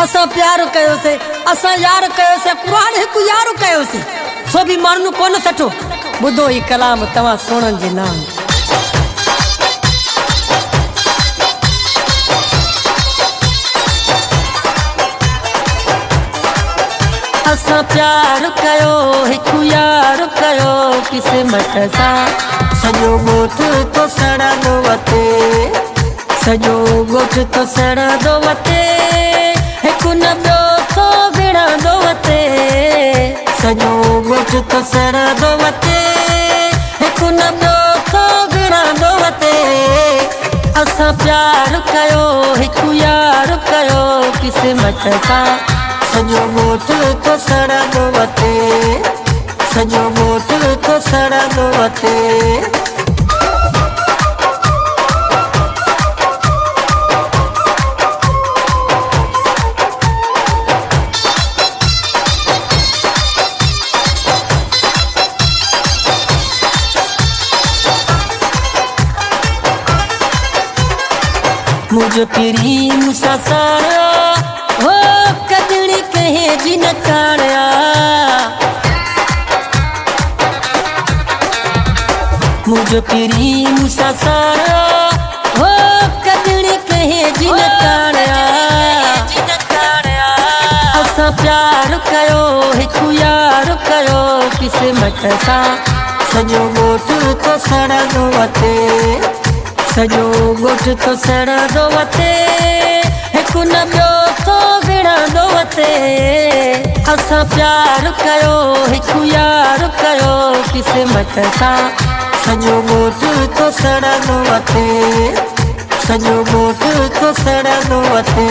असा प्यार कयो से, असा यार कयो से, कुरान एक यार कयो से। सो भी मानू कोन सठो बुधो ही कलाम तवा सोणन जे नाम। असा प्यार कयो एक यार कयो किस्मत सा। सजो गोठ तो सड़ा दो वते, सजो गोठ तो सड़ा दो वते, एक न ॿियो तो बिड़ा दो वते। सजो गोठ तो सड़ा दो वते, एक न ॿियो तो बिड़ा दो वते। असा प्यार कयो एक यार कयो किस्मत सा। सजो गोठ तो सड़ा दो वते, सजो गोठ तो सड़ा दो वते। मुझ पिरी मुसा सारा हो कदड़ी कहे जिन काड़ा। मुझ पिरी मुसा सारा हो कदड़ी कहे जिन काड़ा। असा प्यार कयो एक यार कयो किस्मत सा। सजो गोठ तो सड़ा दो वते, सजो गोठ तो सड़ा दो वते, एक न ॿियो तो बिड़ा दो वते। असा प्यार कयो एक यार कयो किस्मत सा। सजो गोठ तो सड़ा दो वते, सजो गोठ तो सड़ा दो वते।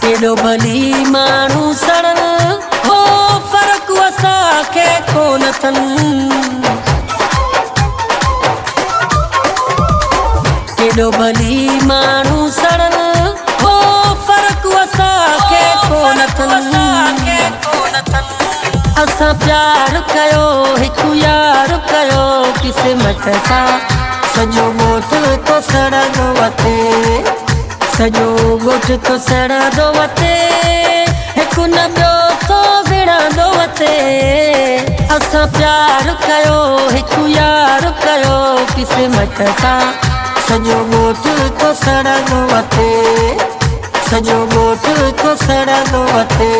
केॾो भली माण्हू सड़न हो फर्क असांखे कोन थन। केॾो भली माण्हू सड़न हो फर्क असांखे कोन थन। असा प्यार कयो एक यार कयो किस्मत सा। सजो गोठ तो सड़ा दो वते, सजो गोठ तो सड़ा दो वते, एक न ॿियो तो बिड़ा दो वते। असा प्यार कयो एक यार कयो किस्मत सा। सजो गोठ तो सड़ा दो वते, सजो गोठ तो सड़ा दो वते।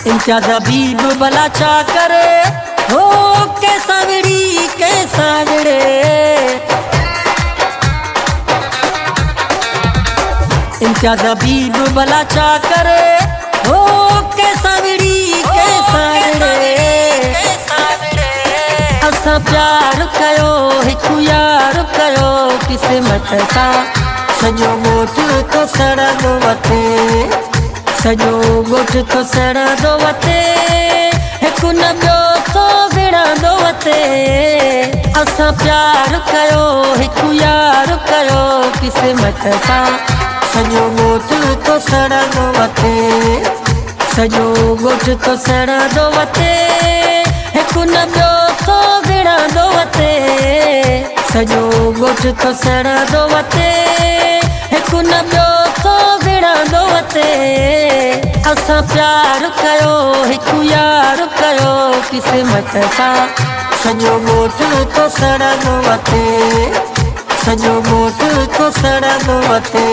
इम्तियाज़ हबीब भला छा करे हो कैसा विड़ी कैसा विड़े। इम्तियाज़ हबीब भला छा करे हो कैसा विड़ी कैसा विड़े। असा प्यार कयो एक यार कयो किस्मत सा। सजो गोठ तो सड़ा दो वते, सजो गोठ तो सड़ा दो वते, एक न ॿियो तो बिड़ा दो वते। असा प्यार कयो एक यार कयो किस्मत सा। सजो गोठ तो सड़ा दो वते, सजो गोठ तो सड़ा दो वते, एक न ॿियो तो बिड़ा दो वते। सजो गोठ तो सड़ा दो वते, एक न ॿियो तो बिड़ा दो वते। असा प्यार कयो एक यार कयो किस्मत सा। सजो गोठ तो सड़ा दो वते, सजो गोठ तो सड़ा दो वते।